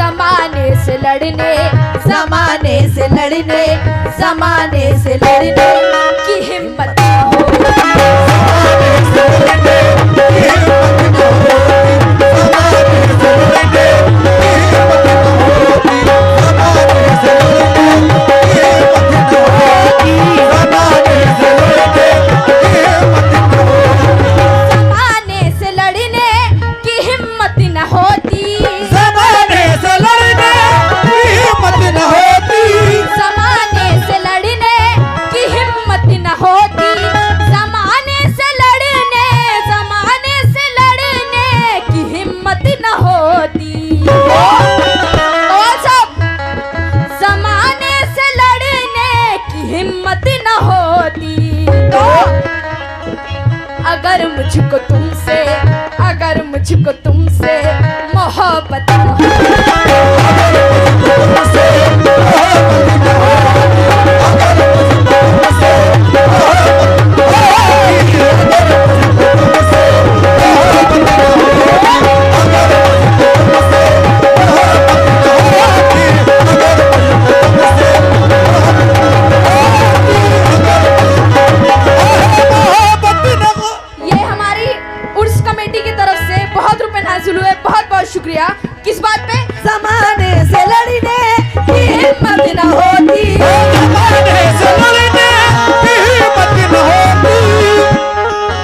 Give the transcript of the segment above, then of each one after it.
जमाने से लड़ने, जमाने से लड़ने, जमाने से लड़ने की हिम्मत न हो। अगर मुझको तुमसे मोहब्बत न हो, शुक्रिया। किस बात पे? जमाने से लड़ने की हिम्मत न होती, जमाने से लड़ने की हिम्मत न होती।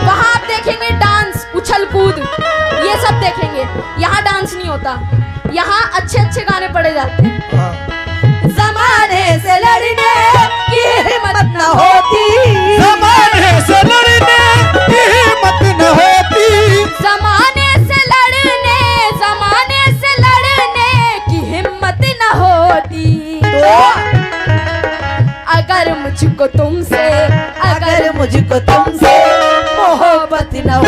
वहाँ आप देखेंगे डांस, उछल कूद, ये सब देखेंगे। यहाँ डांस नहीं होता, यहाँ अच्छे अच्छे गाने पढ़े जाते हैं। जमाने से लड़ने की हिम्मत न होती, जमाने से लड़ने की हिम्मत न होती। जमाने से लड़ने, जमाने से लड़ने की हिम्मत न होती। अगर मुझको तुमसे, अगर मुझको तुमसे मोहब्बत न हो,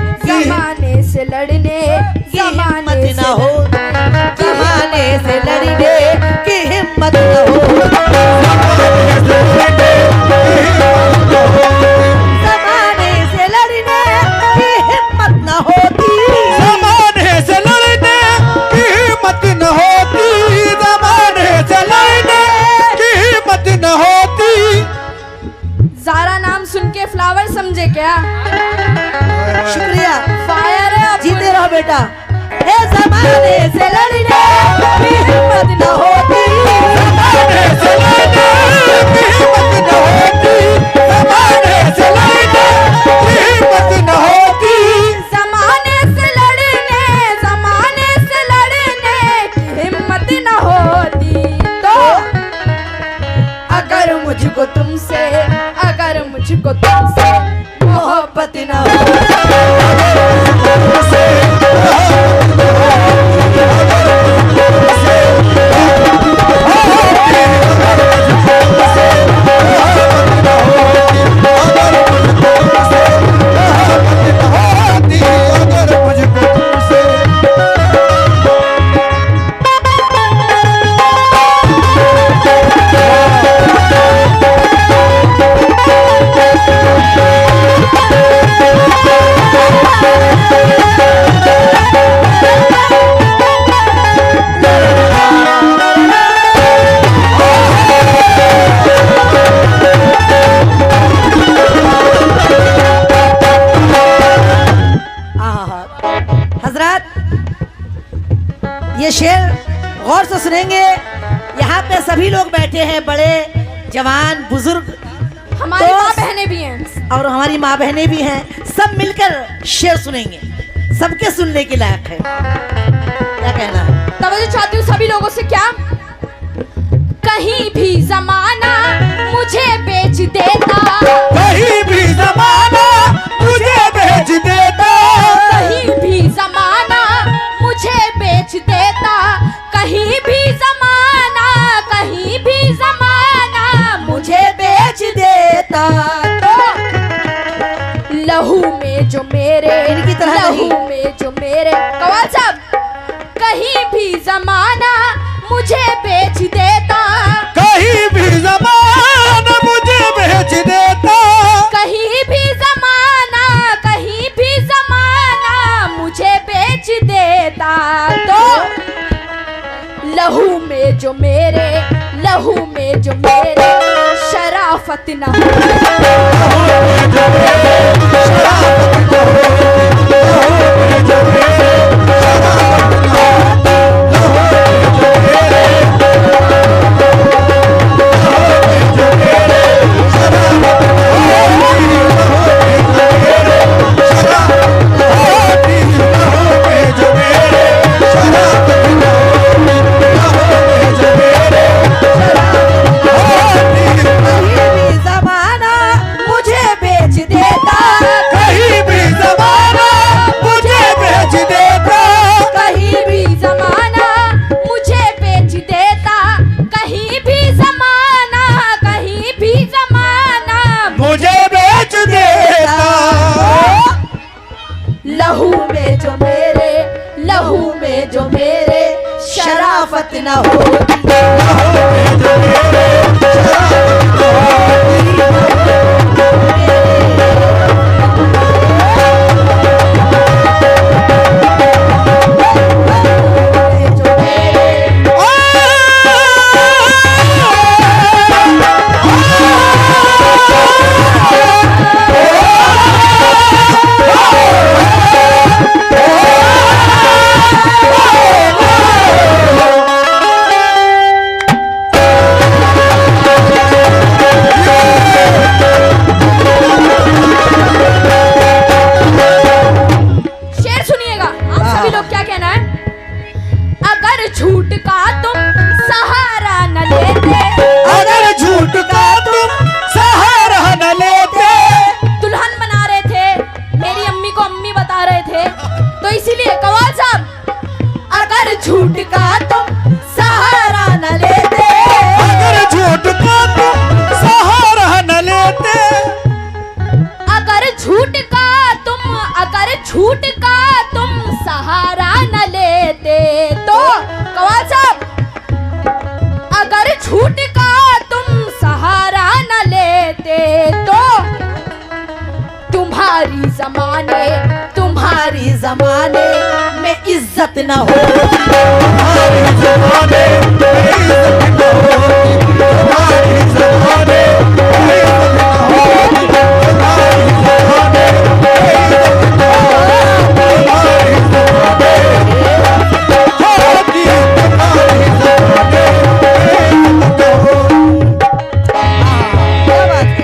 जमाने से लड़ने, जमाने न हो, जमाने से लड़ने की हिम्मत न हो, जमाने से लड़ने की हिम्मत न होती, जमाने से लड़ने की हिम्मत न होती, जमाने से लड़ने की हिम्मत न होती। ज़ारा नाम सुन के फ्लावर समझे क्या? शुक्रिया, फायर है। जीते रहो बेटा। हे जमाने से लड़ने की हिम्मत न होती, जमाने से लड़ने की हिम्मत न होती, जमाने से लड़ने की हिम्मत न होती। जमाने से लड़ने, जमाने से लड़ने की हिम्मत न होती। तो अगर मुझको तुमसे, अगर मुझको तुमसे मोहब्बत न हो, ये शेर गौर से सुनेंगे। यहाँ पे सभी लोग बैठे हैं, बड़े जवान बुजुर्ग, हमारी माँ बहनें भी हैं और हमारी माँ बहनें भी हैं। सब मिलकर शेर सुनेंगे, सबके सुनने के लायक है। क्या कहना है? तवज्जो चाहती हूँ सभी लोगों से। क्या? कहीं भी जमाना मुझे बेच देता, कहीं भी जमाना मुझे बेच देता, कहीं भी जमाना मुझे बेच देता, कहीं भी जमाना मुझे बेच देता, कहीं भी ज़माना मुझे बेच देता, कहीं भी ज़माना, कहीं भी ज़माना मुझे बेच देता। तो लहू में जो मेरे, लहू में जो मेरे शराफत न शराफत न होती, झूठ का तुम सहारा न लेते, अगर झूठ का तुम सहारा न लेते, दुल्हन बना रहे थे, मेरी अम्मी को अम्मी बता रहे थे, तो इसीलिए कवाल साहब, अगर झूठ का तुम सहारा न लेते, अगर झूठ का तुम सहारा न लेते, अगर झूठ का तुम, अगर झूठ का तुम सहारा न लेते, तो कवाल साहब, अगर झूठ का तुम सहारा न लेते, तो तुम्हारी जमाने, तुम्हारी जमाने में इज्जत न हो, तुम्हारे ज़माने में इज़्ज़त न होती, तुम्हारे ज़माने में इज़्ज़त न होती, तुम्हारे ज़माने में इज़्ज़त न होती, तुम्हारे ज़माने में इज़्ज़त न होती, तुम्हारे ज़माने में इज़्ज़त न होती। क्या बात है?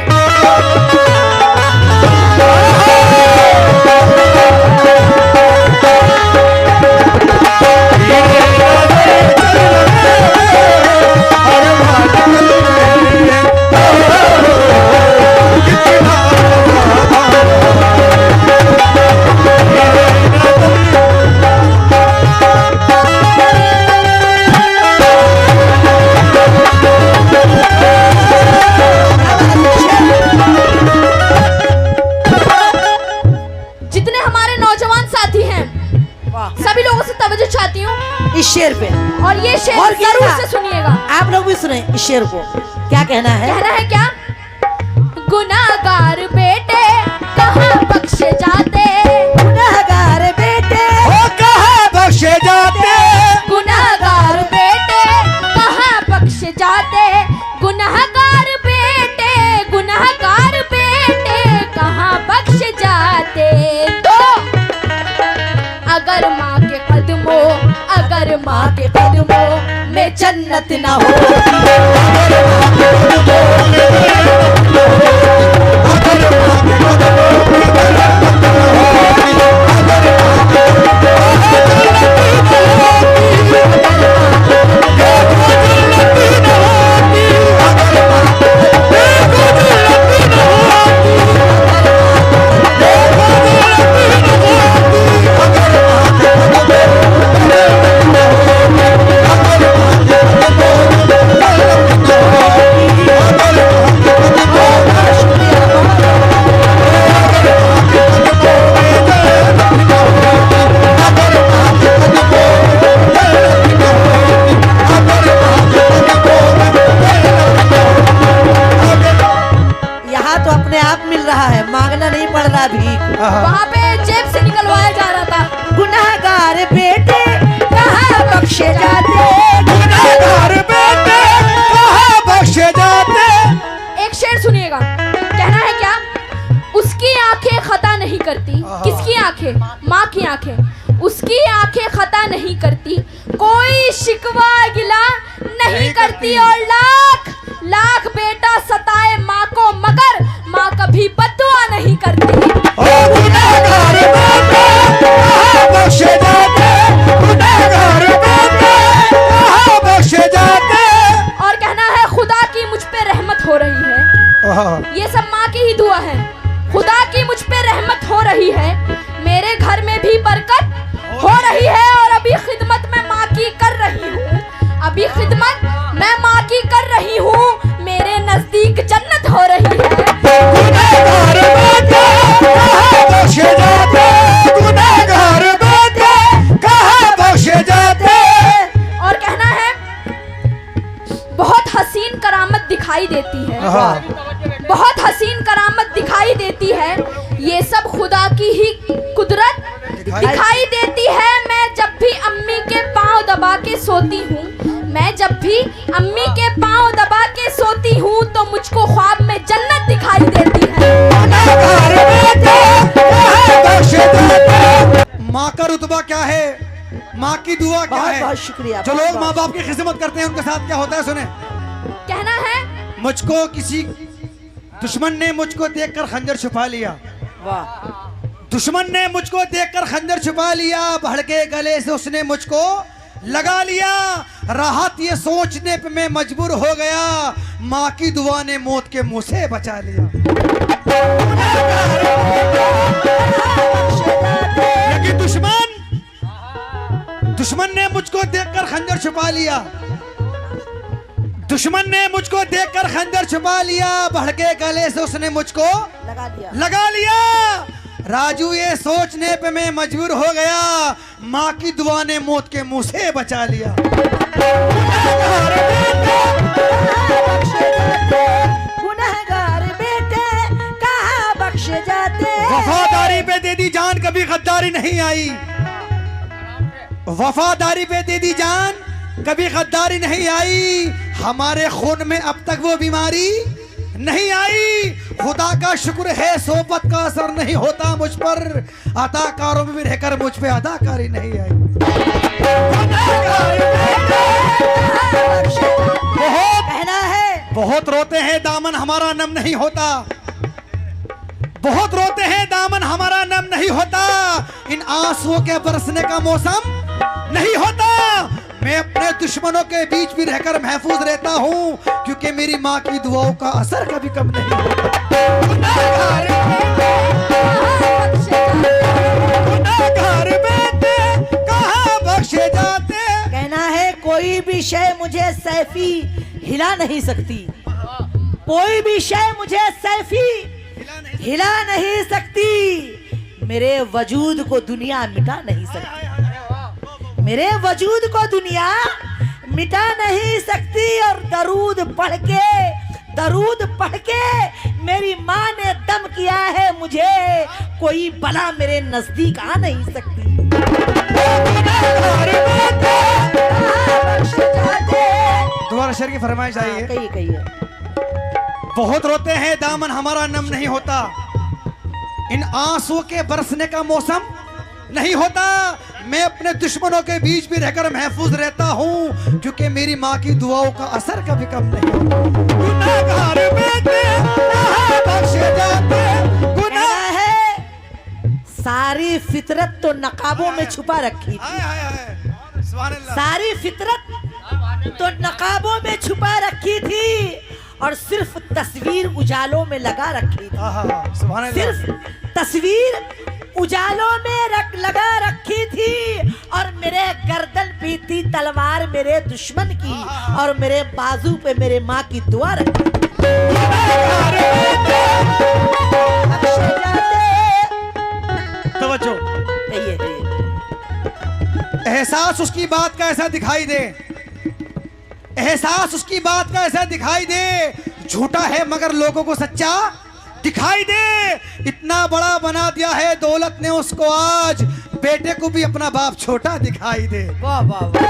जितने हमारे नौजवान साथी हैं, सभी लोगों से तवज्जो चाहती हूँ, इस शेर पे और ये शेर और क्या जरूर था? से सुनिएगा। आप लोग भी सुने इस शेर को, क्या कहना है? कहना है क्या? गुनाहगार बेटे कहाँ बख्शे जाते, गुनहगार बेटे ओ कहाँ बख्शे जाते, गुनाहगार बेटे कहाँ बख्शे जाते, गुनाहगार बेटे, गुनाहगार बेटे कहाँ बख्शे जाते। तो अगर माँ के कदमों, अगर माँ के कदमों में जन्नत न हो, देती और लाख लाख बेटा सताए माँ को, मगर माँ कभी बद्दुआ नहीं करती। ओ गुनहगार बेटे कहाँ बख्शे जाते, गुनहगार बेटे कहाँ बख्शे जाते। और कहना है खुदा की मुझ पे रहमत हो रही है, ये सब माँ की ही दुआ है। खुदा की मुझ पे रहमत हो रही है, मेरे घर में भी बरकत हो रही है और अभी खिदमत मैं माँ की कर रही हूँ, अभी खिदमत मैं माँ की कर रही हूँ, मेरे नजदीक जन्नत हो रही है। गुनहगार बेटे कहाँ बख्शे जाते, गुनहगार बेटे कहाँ बख्शे जाते। और कहना है बहुत हसीन करामत दिखाई देती है, बहुत हसीन करामत दिखाई देती है, ये सब खुदा की ही कुदरत दिखाई देती है। मैं जब भी अम्मी के पाँव दबा के सोती हूँ, मैं जब भी अम्मी के पाँव दबा के सोती हूँ तो मुझको ख्वाब में जन्नत दिखाई देती है। माँ का रुतबा क्या है, माँ की दुआ क्या है। बहुत शुक्रिया। जो लोग माँ बाप की खिदमत करते हैं उनके साथ क्या होता है सुने। कहना है मुझको किसी दुश्मन ने मुझको देखकर खंजर छुपा लिया, वाह, दुश्मन ने मुझको देखकर खंजर छुपा लिया, भड़के गले से उसने मुझको लगा लिया, राहत ये सोचने पे मैं मजबूर हो गया, माँ की दुआ ने मौत के मुंह से बचा लिया। लेकिन दुश्मन ने मुझको देखकर खंजर छुपा लिया, दुश्मन ने मुझको देखकर खंजर छुपा लिया, भड़के गले से उसने मुझको लगा लिया। राजू ये सोचने पे मैं मजबूर हो गया, माँ की दुआ ने मौत के मुंह से बचा लिया। गुनहगार बेटे कहाँ बख्शे जाते। वफादारी पे दे दी जान, कभी गद्दारी नहीं आई, वफादारी पे दे दी जान, कभी गद्दारी नहीं आई, हमारे खून में अब तक वो बीमारी नहीं आई। खुदा का शुक्र है सोबत का असर नहीं होता मुझ पर, अदाकारों में भी रहकर मुझ पे अदाकारी नहीं आई। कहना है बहुत रोते हैं दामन हमारा नम नहीं होता, बहुत रोते हैं दामन हमारा नम नहीं होता, इन आंसुओं के बरसने का मौसम नहीं होता। मैं अपने दुश्मनों के बीच भी रहकर महफूज रहता हूँ, क्योंकि मेरी माँ की दुआओं का असर कभी कम नहीं होता। गुनहगार बेटे कहाँ बख्शे जाते। कहना है कोई भी शय मुझे सैफी हिला नहीं सकती, कोई भी शय मुझे सैफी हिला नहीं सकती, मेरे वजूद को दुनिया मिटा नहीं सकती, मेरे वजूद को दुनिया मिटा नहीं सकती। और दरूद पढ़ के मेरी माँ ने दम किया है मुझे, कोई बला मेरे नजदीक आ नहीं सकती। दोबारा शेर की फरमाइश आई है। कहिए। बहुत रोते हैं दामन हमारा नम नहीं होता, इन आंसुओं के बरसने का मौसम नहीं होता, मैं अपने दुश्मनों के बीच भी रहकर महफूज रहता हूँ, क्योंकि मेरी माँ की दुआओं का असर कभी कम नहीं होता। गुनहगार बेटे कहाँ बख्शे जाते। गुनाह है सारी फितरत तो नकाबों में छुपा रखी थी, सुभान अल्लाह। सारी फितरत तो नकाबों में छुपा रखी थी और सिर्फ तस्वीर उजालों में लगा रखी थी, सुभान अल्लाह। सिर्फ तस्वीर उजालों में लगा रखी थी और मेरे गर्दन पे थी तलवार मेरे दुश्मन की और मेरे बाजू पे मेरे माँ की दुआ रखी। तवज्जो, एहसास उसकी बात का ऐसा दिखाई दे, एहसास उसकी बात का ऐसा दिखाई दे, झूठा है मगर लोगों को सच्चा दिखाई दे। इतना बड़ा बना दिया है दौलत ने उसको, आज बेटे को भी अपना बाप छोटा दिखाई दे। वाह वाह वाह।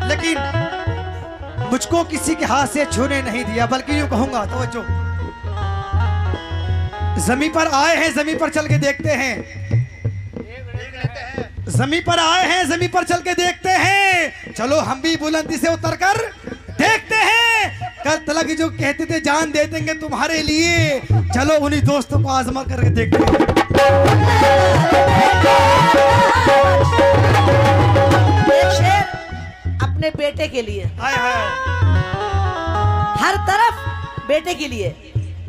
लेकिन मुझको किसी के हाथ से छूने नहीं दिया, बल्कि यूं कहूंगा तवज्जो, जमीन पर आए हैं, जमीन पर चल के देखते हैं, जमीन पर आए हैं, जमीन पर चल के देखते हैं। चलो हम भी बुलंदी से उतर कर देखते हैं। कल तलक जो कहते थे जान दे देंगे तुम्हारे लिए, चलो उन्हीं दोस्तों को आजमा करके देखते हैं। एक शेर अपने बेटे के लिए, हाय हाय। हर तरफ बेटे के लिए,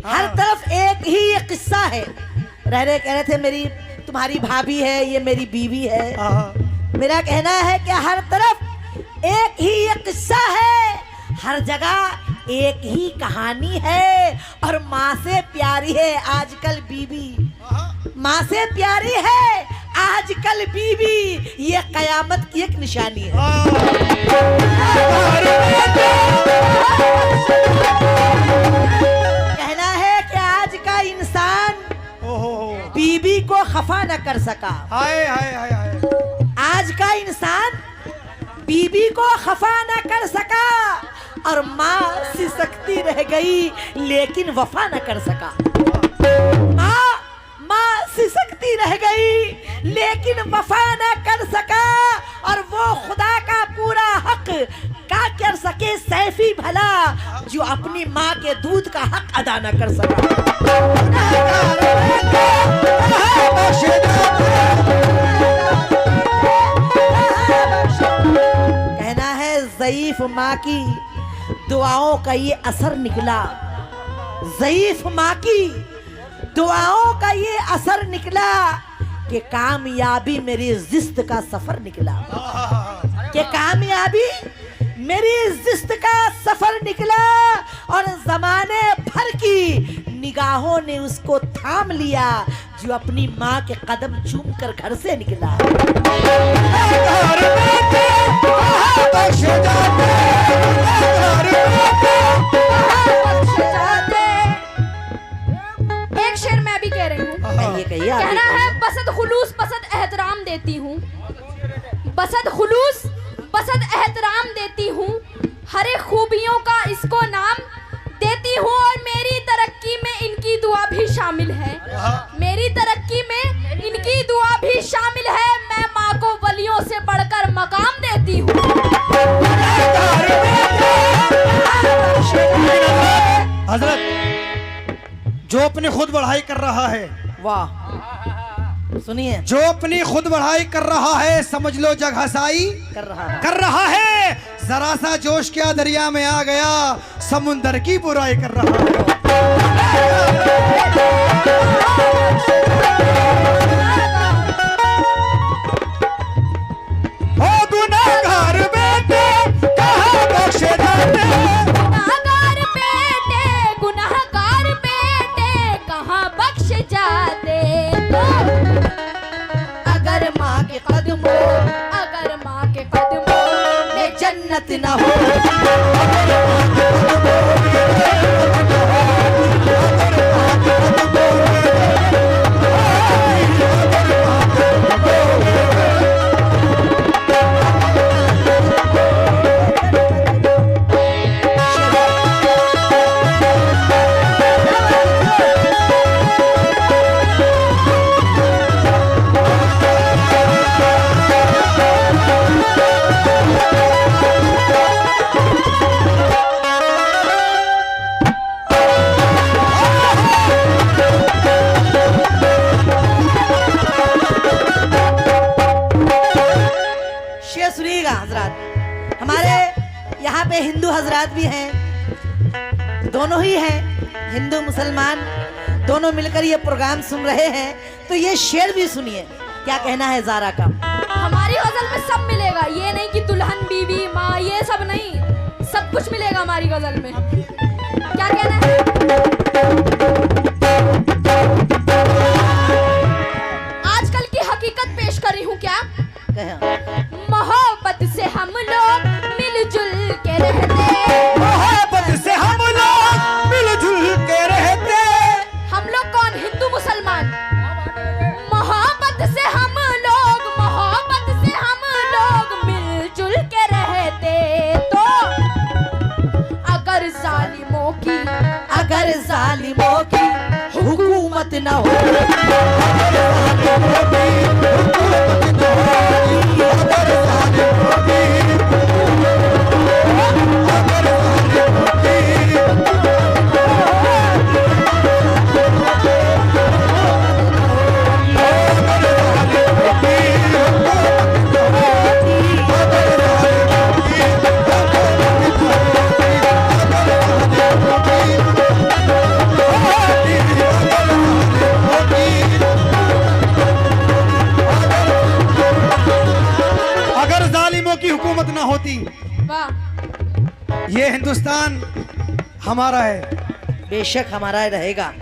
हर तरफ एक ही ये किस्सा है। रह रहे कह रहे थे मेरी तुम्हारी भाभी है, ये मेरी बीवी है। मेरा कहना है कि हर तरफ एक ही ये किस्सा है, हर जगह एक ही कहानी है। और माँ से प्यारी है आजकल बीवी, माँ से प्यारी है आजकल बीवी, ये कयामत की एक निशानी है। कहना है कि आज का इंसान बीवी को खफा न कर सका। हाय हाय हाय हाय। आज का इंसान बीवी को खफा न कर सका और माँ सिसकती रह गई लेकिन वफा न कर सका। माँ सिसकती रह गई लेकिन वफा न कर सका। और वो खुदा का पूरा हक का कर सके सैफी भला, जो अपनी माँ के दूध का हक अदा न कर सका। कहना है ज़ईफ माँ की दुआओं का ये असर निकला, ज़ईफ माँ की दुआओं का ये असर निकला कि कामयाबी मेरी जिस्त का सफर निकला, कि कामयाबी मेरी जिस्त का सफर निकला। और जमाने भर की निगाहों ने उसको थाम लिया, जो अपनी माँ के कदम चूम कर घर से निकला। एक शेर मैं भी कह रही हूँ। कहना है बसद खुलूस बसद एहतराम देती हूँ, बसद खुलूस बसद एहतराम देती हूँ, हर एक खूबियों का इसको नाम देती हूँ। और मेरी तरक्की में इनकी दुआ भी शामिल है, मेरी तरक्की में इनकी दुआ भी शामिल है। मैं माँ को वलियों से बढ़कर मकाम देती हूँ। हजरत, जो अपनी खुद बढ़ाई कर रहा है, वाह सुनिए, जो अपनी खुद बढ़ाई कर रहा है समझ लो जग हसाई कर रहा है। जरा सा जोश क्या दरिया में आ गया, समुंदर की बुराई कर रहा है। ओ गुनाहगार बेटे कहाँ बख्शे जाते, गुनाहगार बेटे गुनाहगार बेटे कहाँ बख्श जाते। अगर माँ के कदमों, अगर माँ के कदमों में जन्नत न हो, हिंदू हजरात भी हैं, दोनों ही हैं, हिंदू मुसलमान दोनों मिलकर ये प्रोग्राम सुन रहे हैं। तो ये शेर भी सुनिए, क्या कहना है ज़ारा का। हमारी गजल में सब मिलेगा, ये नहीं कि दुल्हन बीवी माँ ये सब नहीं, सब कुछ मिलेगा हमारी गजल में। क्या कहना है? आजकल की हकीकत पेश कर रही हूँ। क्या मोहब्बत से हम लोग मिलजुल के रहते, मोहब्बत से हम लोग मिलजुल के रहते। हम लोग कौन? हिंदू मुसलमान। मोहब्बत से हम लोग मिलजुल के रहते। तो अगर जालिमों की हुकूमत न हो, हुकूमत ना होती। वाह, ये हिंदुस्तान हमारा है, बेशक हमारा रहेगा।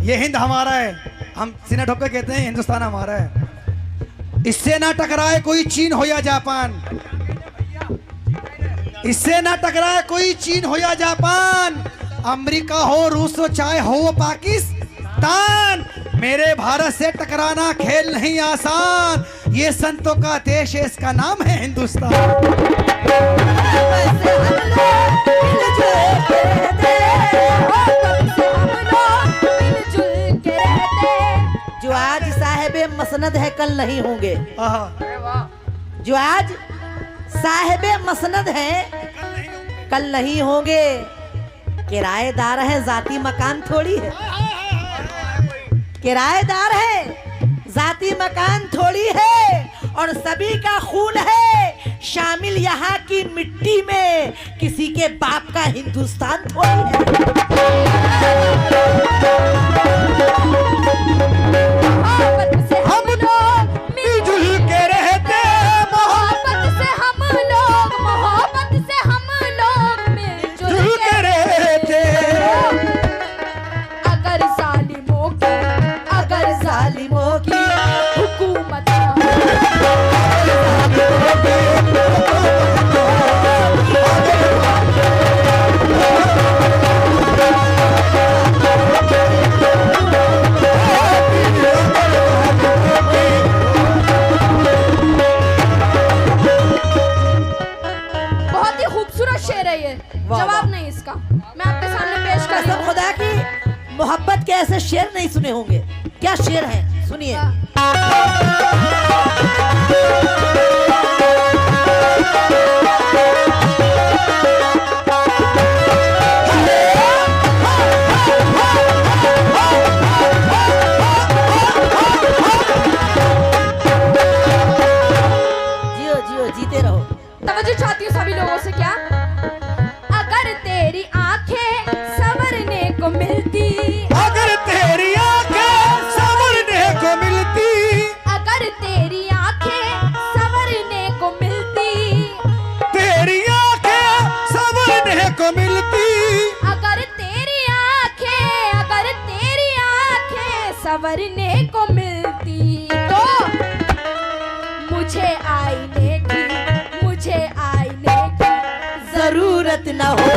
ये हिंद हमारा है। हम सीना ठोक के कहते हैं हिंदुस्तान हमारा है। इससे ना टकराए कोई चीन हो या जापान, इससे ना टकराए कोई चीन हो या जापान, अमेरिका हो रूस हो चाहे हो पाकिस्तान, मेरे भारत से टकराना खेल नहीं आसान। ये संतों का देश है, इसका नाम है हिंदुस्तान। जो आज साहिबे मसनद है कल नहीं होंगे, जो आज साहिबे मसनद है कल नहीं होंगे। किराएदार है, जाती मकान थोड़ी है। किराएदार है, जाती मकान थोड़ी है, और सभी का खून है शामिल यहाँ की मिट्टी में, किसी के बाप का हिंदुस्तान थोड़ी है। मोहब्बत से हम लोग मिलजुल के रहते, मोहब्बत से हम लोग, मोहब्बत से हम लोग मिलजुल मिलजुल के के रहते। अगर जालिमों की, अगर जालिमों की हुकूमत न बहुत ही खूबसूरत शेर है ये, वाह, जवाब वाह। नहीं इसका, मैं आपके सामने पेश कर रही कसम हूँ। खुदा की मोहब्बत के ऐसे शेर नहीं सुने होंगे। क्या शेर है, सुनिए। जियो जियो जीते रहो। तवज्जो चाहती हूँ सभी लोगों से। क्या अगर तेरी आंखें संवरने को मिलती, अगर तेरी आंखें संवरने को मिलती, अगर तेरी आंखें संवरने को मिलती, तेरी आंखें संवरने को मिलती, अगर तेरी आंखें, अगर तेरी आंखें संवरने को मिलती, तो मुझे आईने की, मुझे आईने की जरूरत न हो।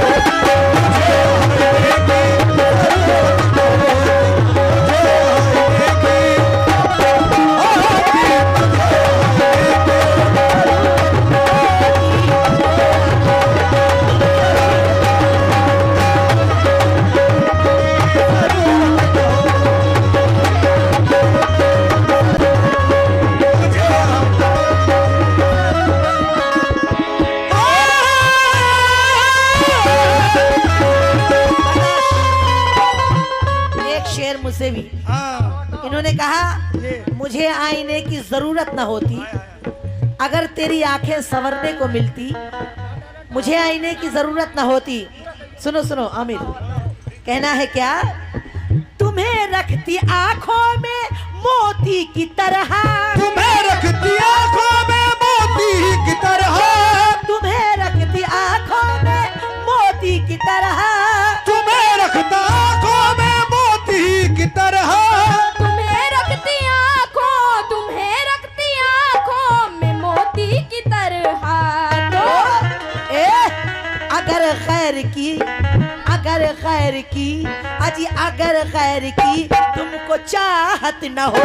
एक शेर मुझसे भी, हाँ, इन्होंने कहा मुझे आईने की जरूरत न होती, अगर तेरी आंखें संवरने को मिलती, मुझे आईने की जरूरत न होती। सुनो सुनो आमिर, कहना है क्या, तुम्हें रखती आंखों में मोती की तरह, तुम्हें रखती आंखों में मोती की तरह, तुम्हें रखती आंखों में मोती की तरह, तुम्हें रखता आंखों में मोती की तरह, तुम्हें रखती आँखों, तुम्हें रखती आँखों में मोती की तरह। तो अगर खैर की, अगर खैर की, अजी अगर खैर की तुमको चाहत न हो,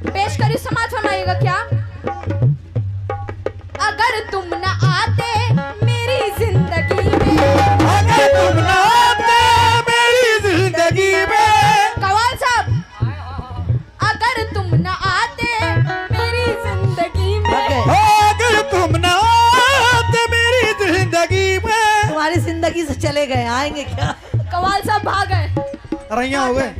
पेश करी, समाज फरमाइएगा क्या? अगर तुम न आते मेरी जिंदगी में, अगर तुम न आते मेरी जिंदगी में, कवाल साहब, अगर तुम न आते मेरी जिंदगी में, अगर तुम न आते मेरी जिंदगी में, तुम्हारी जिंदगी से चले गए, आएंगे क्या? कवाल साहब भाग गए। रैया हो गए।